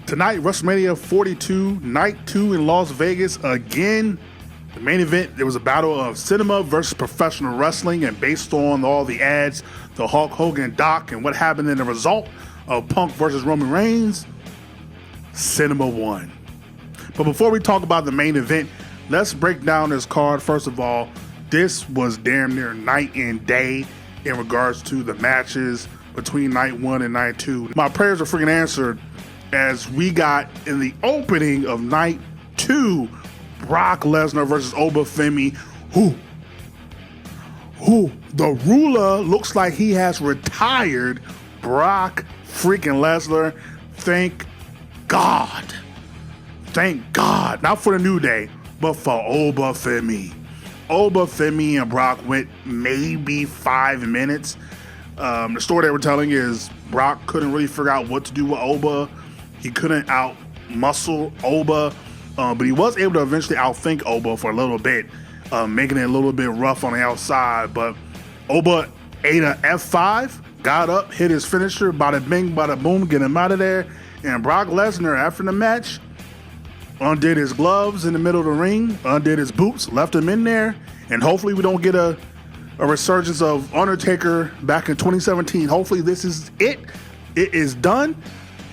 Tonight, WrestleMania 42, Night 2 in Las Vegas again. The main event, there was a battle of cinema versus professional wrestling, and based on all the ads, the Hulk Hogan doc, and what happened in the result of Punk versus Roman Reigns, cinema won. But before we talk about the main event, let's break down this card. First of all, this was damn near night and day in regards to the matches between night 1 and night 2. My prayers are freaking answered as we got in the opening of night 2, Brock Lesnar versus Femi, who the ruler looks like he has retired. Brock freaking Lesnar, thank God. Thank God, not for the New Day, but for Femi. Femi and Brock went maybe 5 minutes. The story they were telling is Brock couldn't really figure out what to do with Oba. He couldn't out-muscle Oba, but he was able to eventually outthink Oba for a little bit, making it a little bit rough on the outside. But Oba ate an F5, got up, hit his finisher, bada bing, bada boom, get him out of there. And Brock Lesnar, after the match, undid his gloves in the middle of the ring, undid his boots, left him in there, and hopefully we don't get a resurgence of Undertaker back in 2017. Hopefully this is it. It is done.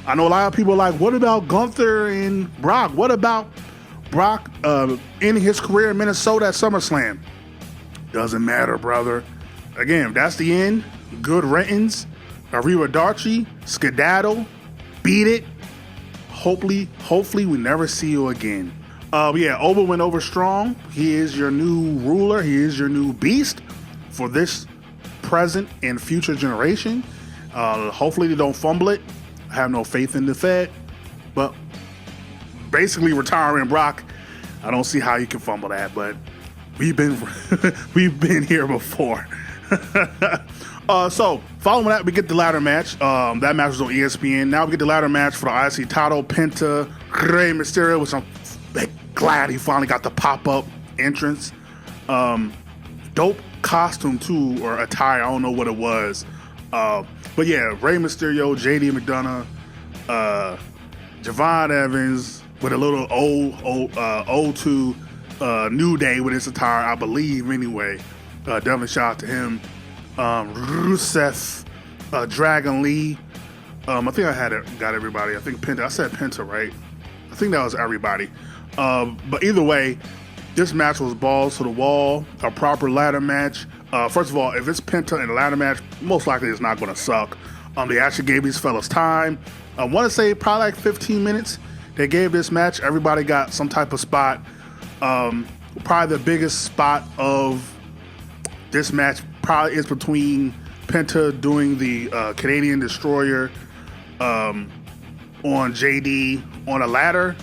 I know a lot of people are like, what about Gunther and Brock? What about Brock ending his career in Minnesota at SummerSlam? Doesn't matter, brother. Again, if that's the end, good riddance. Arrivederci, skedaddle, beat it. Hopefully we never see you again. Oba went over strong. He is your new ruler. He is your new beast for this present and future generation. Hopefully they don't fumble it. I have no faith in the Fed, but basically retiring Brock, I don't see how you can fumble that, but we've been here before. So following that, we get the ladder match. That match was on ESPN. Now we get the ladder match for the IC title, Penta, Rey Mysterio, which I'm glad he finally got the pop-up entrance. Dope costume too, or attire, I don't know what it was. But yeah, Rey Mysterio, JD McDonough, Javon Evans with a little old to New Day with his attire, I believe anyway. Definitely shout out to him. Rusev, Dragon Lee. I think I got everybody. I think Penta. I said Penta, right? I think that was everybody. But either way, this match was balls to the wall. A proper ladder match. First of all, if it's Penta in a ladder match, most likely it's not going to suck. They actually gave these fellas time. I want to say probably like 15 minutes. They gave this match. Everybody got some type of spot. Probably the biggest spot of this match probably is between Penta doing the Canadian Destroyer on JD on a ladder,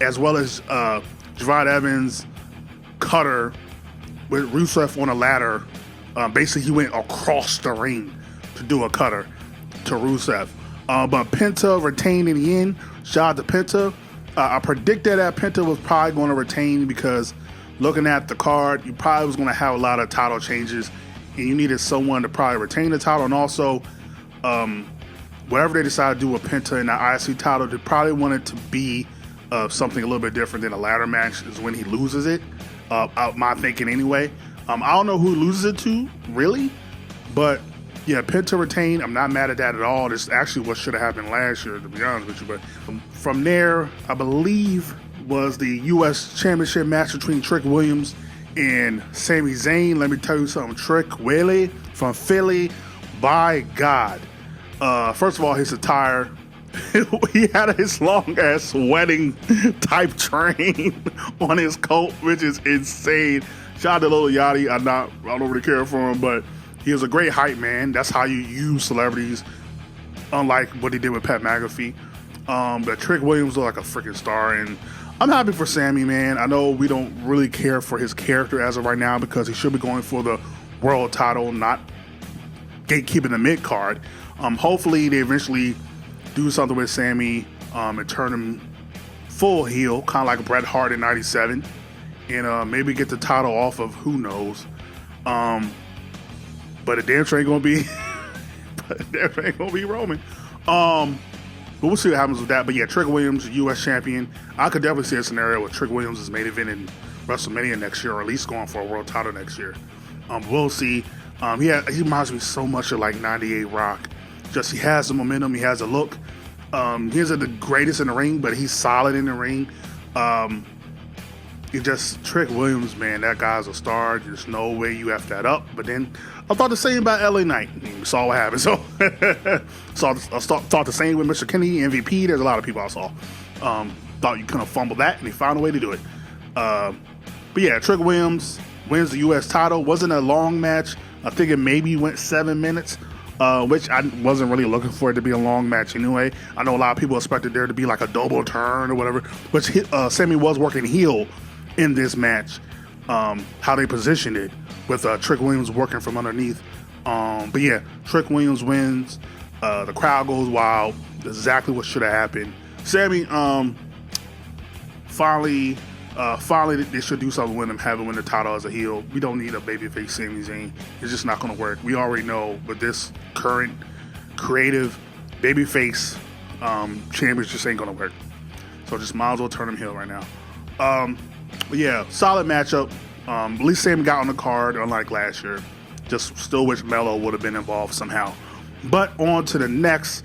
as well as Javon Evans cutter with Rusev on a ladder. Basically, he went across the ring to do a cutter to Rusev. But Penta retained in the end. Shout out to Penta. I predicted that Penta was probably going to retain because looking at the card, you probably was going to have a lot of title changes, and you needed someone to probably retain the title. And also, whatever they decide to do with Penta in the IC title, they probably want it to be something a little bit different than a ladder match is when he loses it. My thinking anyway. I don't know who loses it to, really, but yeah, Penta retained. I'm not mad at that at all. This is actually what should have happened last year, to be honest with you. But from there, I believe was the U.S. Championship match between Trick Williams and Sami Zayn. Let me tell you something, Trick Willie from Philly, by God. First of all, his attire, he had his long-ass wedding type train on his coat, which is insane. Shout out to Lil Yachty. I don't really care for him, but he was a great hype man. That's how you use celebrities, unlike what he did with Pat McAfee. But Trick Williams was like a freaking star, and I'm happy for Sammy, man. I know we don't really care for his character as of right now because he should be going for the world title, not gatekeeping the mid card. Hopefully they eventually do something with Sammy and turn him full heel, kind of like Bret Hart in '97, and maybe get the title off of who knows. But it damn sure ain't gonna be, Roman. But we'll see what happens with that. But yeah, Trick Williams, U.S. champion. I could definitely see a scenario where Trick Williams is main event in WrestleMania next year, or at least going for a world title next year. We'll see. He reminds me so much of like 98 Rock. Just he has the momentum, he has a look. He isn't the greatest in the ring, but he's solid in the ring. It just Trick Williams, man, that guy's a star. There's no way you F that up. But then I thought the same about LA Knight. We saw what happened. So I thought the same with Mr. Kennedy, MVP. There's a lot of people I saw. Thought you couldn't fumble that, and he found a way to do it. But yeah, Trick Williams wins the U.S. title. Wasn't a long match. I think it maybe went 7 minutes, which I wasn't really looking for it to be a long match anyway. I know a lot of people expected there to be like a double turn or whatever, which Sammy was working heel in this match, how they positioned it with Trick Williams working from underneath. But yeah, Trick Williams wins. The crowd goes wild. Exactly what should have happened. Sammy, finally they should do something with him, have him win the title as a heel. We don't need a babyface Sami Zayn. It's just not going to work. We already know with this current creative babyface champions just ain't going to work. So just might as well turn him heel right now. But yeah, solid matchup. At least Sammy got on the card, unlike last year. Just still wish Melo would have been involved somehow. But on to the next,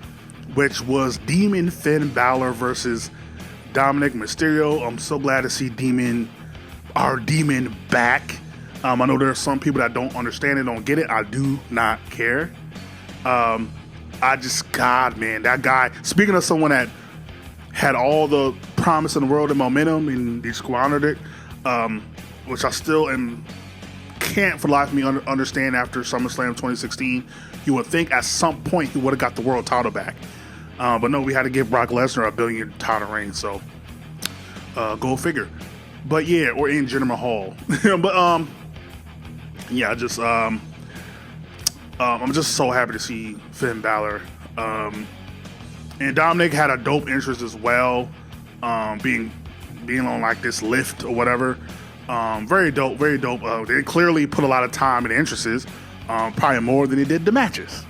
which was Demon Finn Balor versus Dominic Mysterio. I'm so glad to see our Demon back. I know there are some people that don't understand it, don't get it. I do not care. God, man, that guy. Speaking of someone that had all the promise in the world and momentum, and he squandered it, which I still can't for the life of me understand after SummerSlam 2016. You would think at some point he would have got the world title back. But no, we had to give Brock Lesnar a billion title reign, so go figure. But yeah, or in Jinder Mahal. But yeah, I'm just so happy to see Finn Balor. And Dominic had a dope interest as well, being on like this lift or whatever. Very dope, very dope. They clearly put a lot of time and interests, probably more than they did the matches.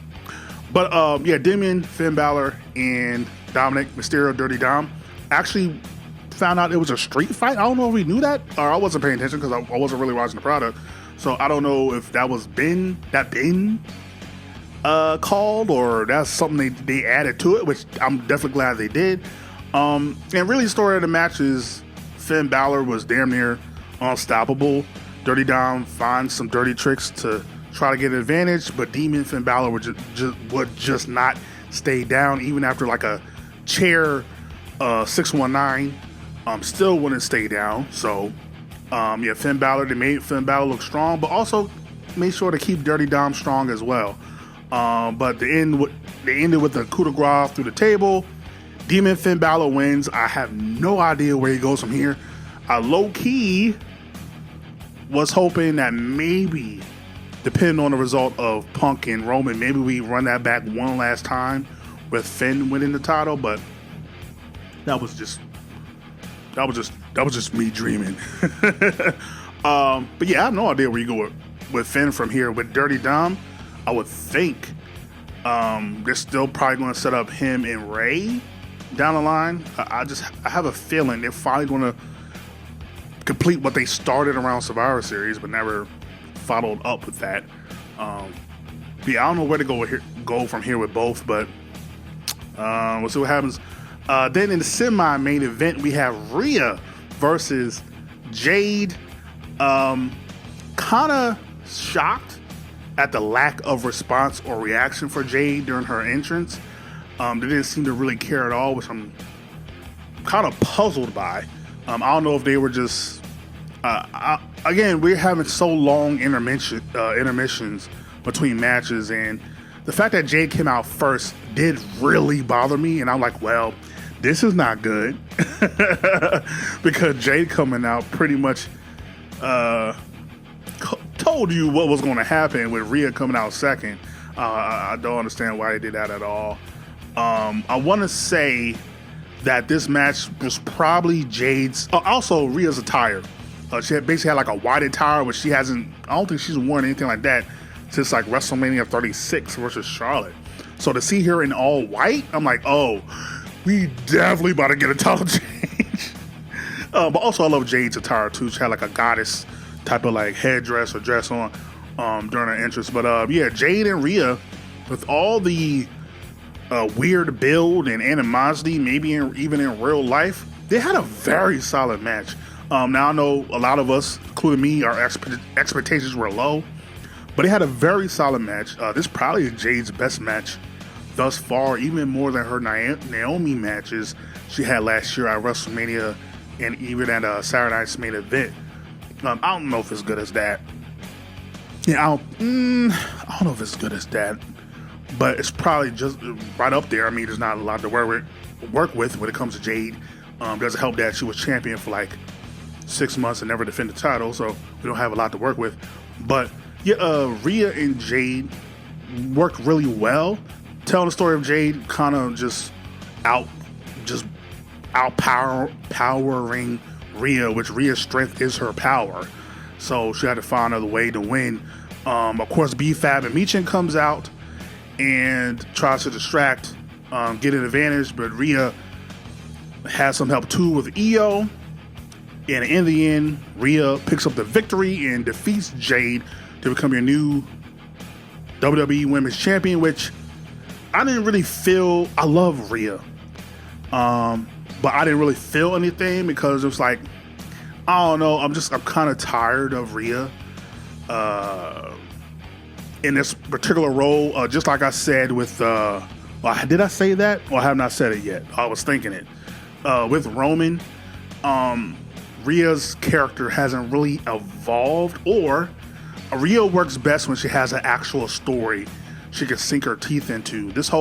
But yeah, Demon, Finn Balor, and Dominic Mysterio, Dirty Dom, actually found out it was a street fight. I don't know if we knew that, or I wasn't paying attention because I wasn't really watching the product. So I don't know if that was been called, or that's something they added to it, which I'm definitely glad they did. And really the story of the match is Finn Balor was damn near unstoppable. Dirty Dom finds some dirty tricks to try to get an advantage, but Demon Finn Balor would just not stay down, even after like a chair 619, still wouldn't stay down. So yeah, Finn Balor, they made Finn Balor look strong, but also made sure to keep Dirty Dom strong as well. But they ended with the coup de grace through the table. Demon Finn Balor wins. I have no idea where he goes from here. I low-key was hoping that maybe, depending on the result of Punk and Roman, maybe we run that back one last time with Finn winning the title, but that was just me dreaming. But yeah, I have no idea where you go with Finn from here. With Dirty Dom, I would think they're still probably going to set up him and Ray down the line. I have a feeling they're finally going to complete what they started around Survivor Series, but never followed up with that. Yeah, I don't know where to go from here with both, but we'll see what happens. Then in the semi-main event, we have Rhea versus Jade. Kind of shocked at the lack of response or reaction for Jade during her entrance. They didn't seem to really care at all, which I'm kind of puzzled by. I don't know if they were just... again, we're having so long intermissions between matches, and the fact that Jade came out first did really bother me, and I'm like, well, this is not good. Because Jade coming out pretty much told you what was going to happen with Rhea coming out second. I don't understand why they did that at all. I want to say that this match was probably Jade's... also, Rhea's attire. She basically had like a white attire, which she hasn't... I don't think she's worn anything like that since like WrestleMania 36 versus Charlotte. So to see her in all white, I'm like, oh, we definitely about to get a title change. But also I love Jade's attire too. She had like a goddess type of like headdress or dress on during her entrance. But yeah, Jade and Rhea, with all the weird build and animosity, maybe even in real life, they had a very solid match. Now I know a lot of us, including me, our expectations were low, but they had a very solid match. This probably is Jade's best match thus far, even more than her Naomi matches she had last year at WrestleMania and even at Saturday Night's Main Event. I don't know if it's good as that. Yeah, I don't know if it's good as that, but it's probably just right up there. I mean, there's not a lot to work with when it comes to Jade. Doesn't help that she was champion for like 6 months and never defended the title, so we don't have a lot to work with. But yeah, Rhea and Jade worked really well. Telling the story of Jade, kind of just outpowering Rhea, which Rhea's strength is her power. So she had to find another way to win. Of course, B-Fab and Michin comes out and tries to distract, get an advantage, but Rhea has some help too with Io. And in the end, Rhea picks up the victory and defeats Jade to become your new WWE Women's Champion, which I didn't really feel. I love Rhea. But I didn't really feel anything because it was like, I don't know, I'm kind of tired of Rhea in this particular role. Just like I said with, did I say that? Well, I have not said it yet. I was thinking it. With Roman, Rhea's character hasn't really evolved, or Rhea works best when she has an actual story she can sink her teeth into. This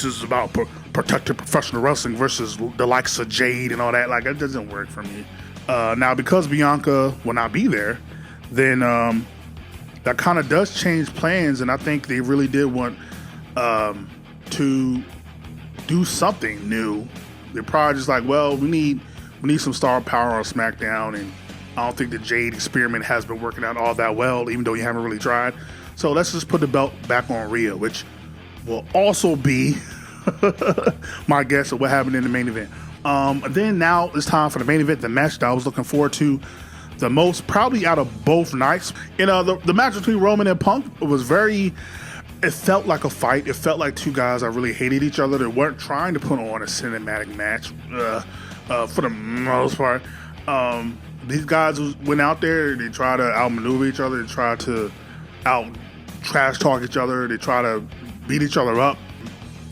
is about protecting professional wrestling versus the likes of Jade and all that. Like, it doesn't work for me. Now, because Bianca will not be there, then that kind of does change plans, and I think they really did want to do something new. They're probably just like, well, we need some star power on SmackDown, and I don't think the Jade experiment has been working out all that well, even though you haven't really tried. So let's just put the belt back on Rhea, which will also be my guess of what happened in the main event. Then now it's time for the main event, the match that I was looking forward to the most, probably out of both nights. The match between Roman and Punk was it felt like a fight. It felt like two guys that really hated each other. They weren't trying to put on a cinematic match for the most part. These guys went out there, they tried to outmaneuver each other, they tried to trash talk each other, they try to beat each other up.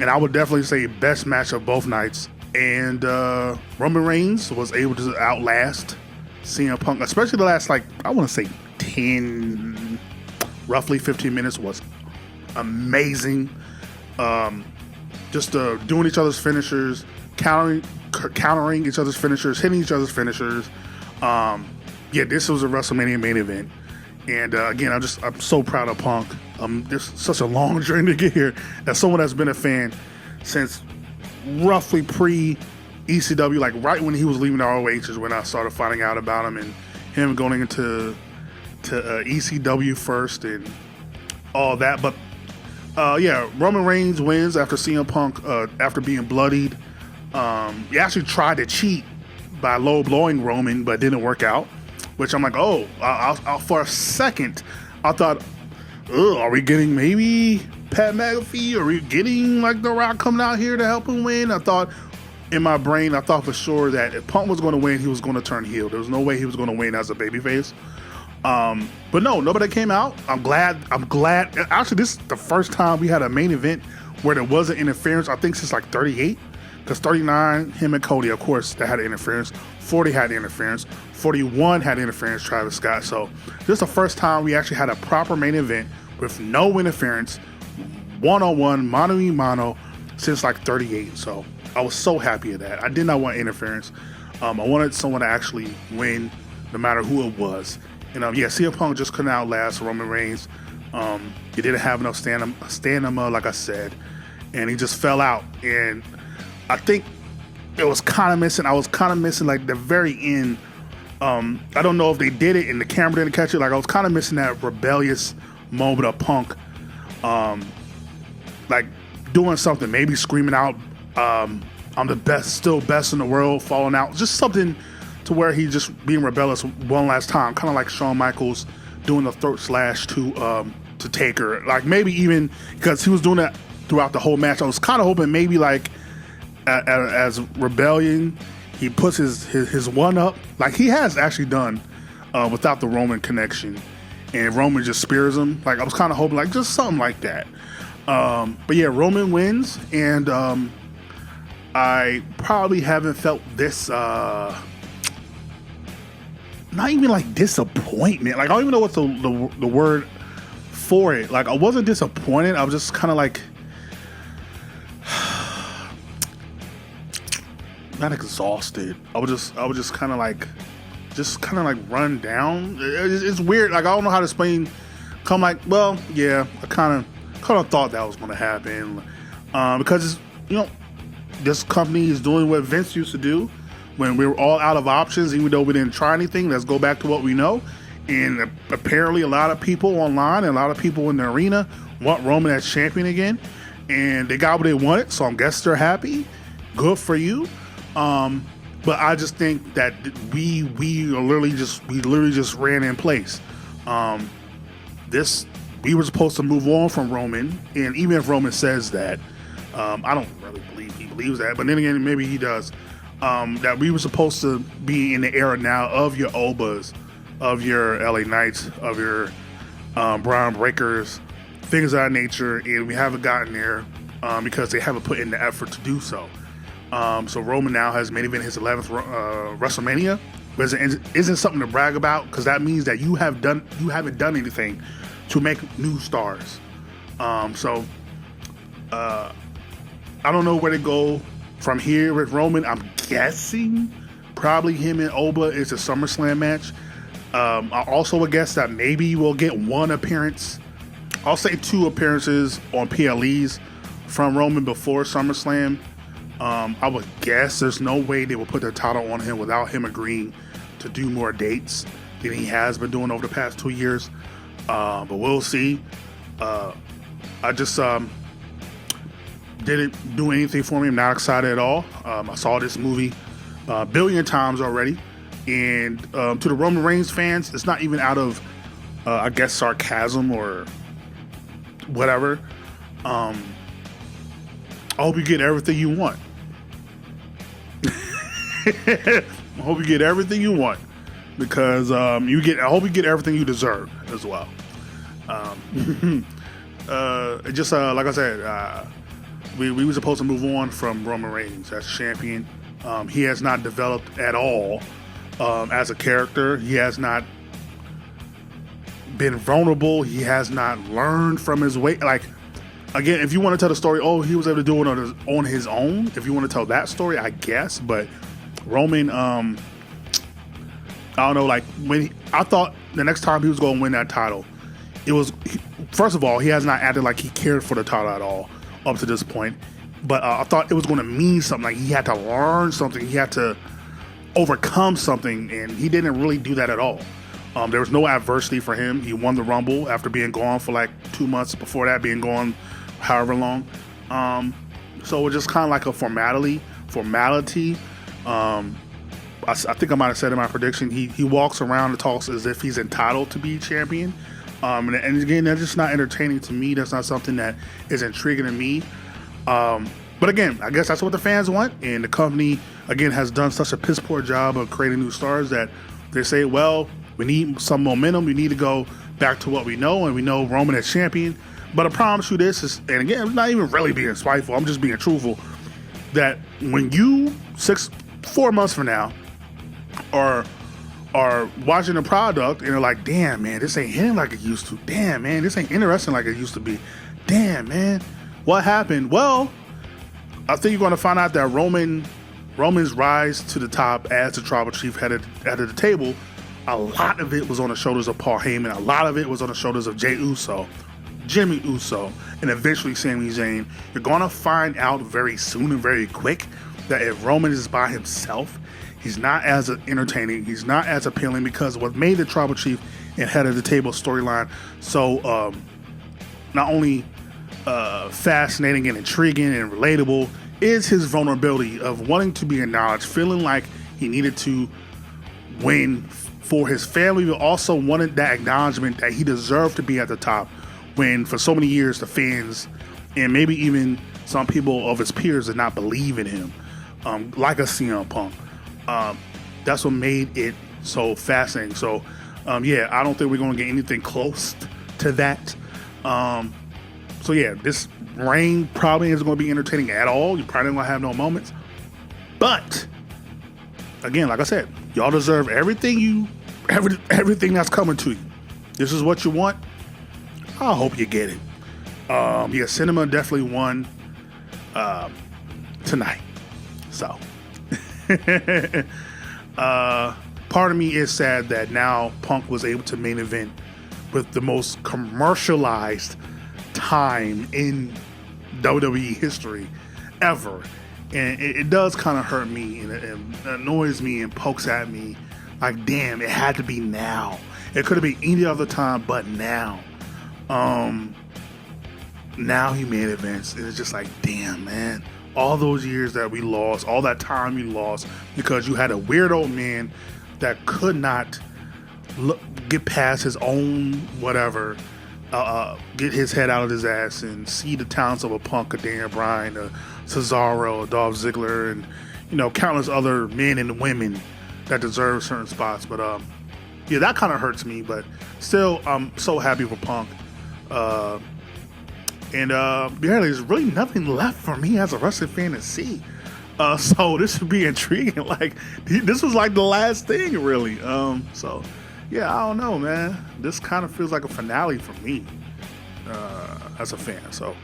And I would definitely say best match of both nights. And Roman Reigns was able to outlast CM Punk, especially the last, I want to say 10, roughly 15 minutes was amazing. Just doing each other's finishers, countering each other's finishers, hitting each other's finishers. This was a WrestleMania main event. And again, I'm so proud of Punk. There's such a long journey to get here. As someone that's been a fan since roughly pre-ECW, like right when he was leaving the ROH is when I started finding out about him, and him going into ECW first and all that. But Roman Reigns wins after CM Punk, after being bloodied. He actually tried to cheat by low blowing Roman, but it didn't work out. Which I'm like, for a second, I thought, are we getting maybe Pat McAfee? Are we getting The Rock coming out here to help him win? I thought, in my brain, I thought for sure that if Punk was going to win, he was going to turn heel. There was no way he was going to win as a babyface. But no, nobody came out. I'm glad. Actually, this is the first time we had a main event where there wasn't interference, I think since 38. Because 39, him and Cody, of course, they had interference. 40 had interference. 41 had interference, Travis Scott. So this is the first time we actually had a proper main event with no interference, one-on-one, mano-a-mano, since 38. So I was so happy at that. I did not want interference. I wanted someone to actually win, no matter who it was. And CM Punk just couldn't outlast Roman Reigns. He didn't have enough stamina, like I said, and he just fell out. And I think it was kind of missing. I was kind of missing the very end. I don't know if they did it and the camera didn't catch it. I was kind of missing that rebellious moment of Punk, doing something, maybe screaming out, I'm the best, still best in the world, falling out. Just something to where he's just being rebellious one last time, kind of like Shawn Michaels doing the throat slash to Taker. Like maybe even because he was doing that throughout the whole match. I was kind of hoping maybe like as Rebellion, he puts his one up like he has actually done without the Roman connection, and Roman just spears him. Like I was kind of hoping like just something like that. But yeah, Roman wins, and I probably haven't felt this not even like disappointment. Like I don't even know what's the word for it. Like I wasn't disappointed. I was just kind of like not exhausted. I was just kind of like run down. It's weird. Like I don't know how to explain. Come like, well, yeah, I kind of thought that was going to happen because it's, this company is doing what Vince used to do when we were all out of options, even though we didn't try anything. Let's go back to what we know. And apparently, a lot of people online and a lot of people in the arena want Roman as champion again, and they got what they wanted. So I guess they're happy. Good for you. But I just think that we literally just ran in place. We were supposed to move on from Roman, and even if Roman says that, I don't really believe he believes that, but then again, maybe he does. That we were supposed to be in the era now of your Obas, of your LA Knights, of your Braun Breakers, things of that nature, and we haven't gotten there because they haven't put in the effort to do so. So Roman now has main event his 11th WrestleMania, but isn't something to brag about because that means that you haven't done anything to make new stars. So I don't know where to go from here with Roman. I'm guessing probably him and Oba is a SummerSlam match. I also would guess that maybe we'll get one appearance. I'll say 2 appearances on PLEs from Roman before SummerSlam. I would guess there's no way they will put their title on him without him agreeing to do more dates than he has been doing over the past 2 years. But we'll see. I just didn't do anything for me. I'm not excited at all. I saw this movie a billion times already. And to the Roman Reigns fans, it's not even out of, I guess, sarcasm or whatever. I hope you get everything you want. I hope you get everything you want because I hope you get everything you deserve as well. Just like I said, we were supposed to move on from Roman Reigns as champion. He has not developed at all as a character. He has not been vulnerable. He has not learned from his way. Like, again, if you want to tell the story, he was able to do it on his own. If you want to tell that story, I guess. But Roman, I don't know. Like I thought the next time he was going to win that title, first of all, he has not acted like he cared for the title at all up to this point. But I thought it was going to mean something. Like he had to learn something. He had to overcome something, and he didn't really do that at all. There was no adversity for him. He won the Rumble after being gone for like 2 months before that, being gone however long. So it was just kind of like a formality. I think I might have said in my prediction, he walks around and talks as if he's entitled to be champion. And again, that's just not entertaining to me. That's not something that is intriguing to me. But again, I guess that's what the fans want. And the company, again, has done such a piss poor job of creating new stars that they say, well, we need some momentum. We need to go back to what we know. And we know Roman as champion. But I promise you this is, and again, I'm not even really being spiteful. I'm just being truthful. That when you 4 months from now are watching the product and they're like, damn, man, this ain't hitting like it used to. Damn, man, this ain't interesting like it used to be. Damn, man, what happened? Well, I think you're going to find out that Roman's rise to the top as the tribal chief headed at the table, a lot of it was on the shoulders of Paul Heyman. A lot of it was on the shoulders of Jey Uso, Jimmy Uso, and eventually Sami Zayn. You're going to find out very soon and very quick that if Roman is by himself, he's not as entertaining, he's not as appealing, because what made the tribal chief and head of the table storyline so not only fascinating and intriguing and relatable, is his vulnerability of wanting to be acknowledged, feeling like he needed to win for his family, but also wanted that acknowledgement that he deserved to be at the top when for so many years the fans and maybe even some people of his peers did not believe in him, like a CM Punk. That's what made it so fascinating. So yeah, I don't think we're going to get anything close to that. So yeah, this reign probably isn't going to be entertaining at all. You probably going to have no moments. But again, like I said, y'all deserve everything that's coming to you. This is what you want. I hope you get it. Yeah, cinema definitely won tonight. So part of me is sad that now Punk was able to main event with the most commercialized time in WWE history ever. And it does kind of hurt me, and it annoys me and pokes at me like, damn, it had to be now. It could have been any other time but now. Now he made events, and it's just like, damn, man. All those years that we lost, all that time we lost because you had a weirdo man that could not get past his own whatever, get his head out of his ass and see the talents of a Punk, a Daniel Bryan, a Cesaro, a Dolph Ziggler, and countless other men and women that deserve certain spots. But yeah, that kind of hurts me. But still, I'm so happy for Punk. And yeah, there's really nothing left for me as a wrestling fan to see. So this would be intriguing. Like, this was like the last thing, really. So yeah, I don't know, man. This kind of feels like a finale for me as a fan. So,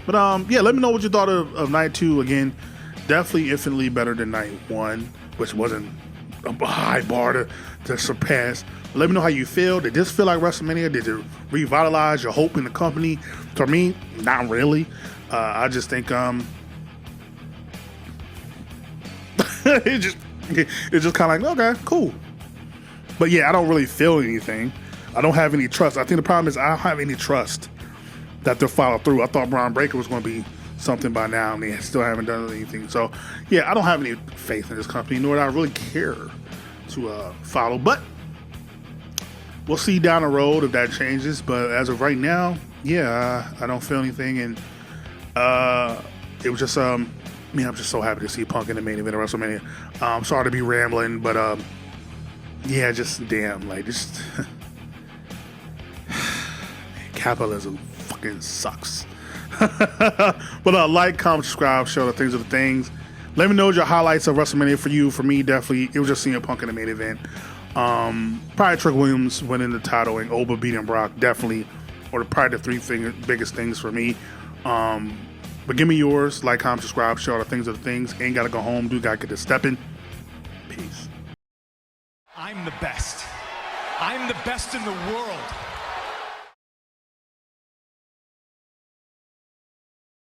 but yeah, let me know what you thought of night 2. Again, definitely infinitely better than night 1, which wasn't a high bar to surpass. Let me know how you feel. Did this feel like WrestleMania? Did it revitalize your hope in the company? For me, not really. I just think it's just kind of like, okay, cool. But yeah, I don't really feel anything. I don't have any trust. I think the problem is I don't have any trust that they'll follow through. I thought Braun Breaker was going to be something by now, and they still haven't done anything. So yeah, I don't have any faith in this company, nor do I really care to follow. But we'll see down the road if that changes. But as of right now, yeah, I don't feel anything. And it was just, I'm just so happy to see Punk in the main event of WrestleMania. I'm sorry to be rambling, but yeah, just damn, like, just capitalism fucking sucks. But like, comment, subscribe, show the things of the things. Let me know your highlights of WrestleMania for you. For me, definitely, it was just seeing Punk in the main event. Probably Trick Williams winning the title and Oba beating Brock, definitely, or probably the 3 biggest things for me. But give me yours. Like, comment, subscribe, show the things of the things. Ain't gotta go home, dude. Gotta get to stepping. Peace. I'm the best. I'm the best in the world.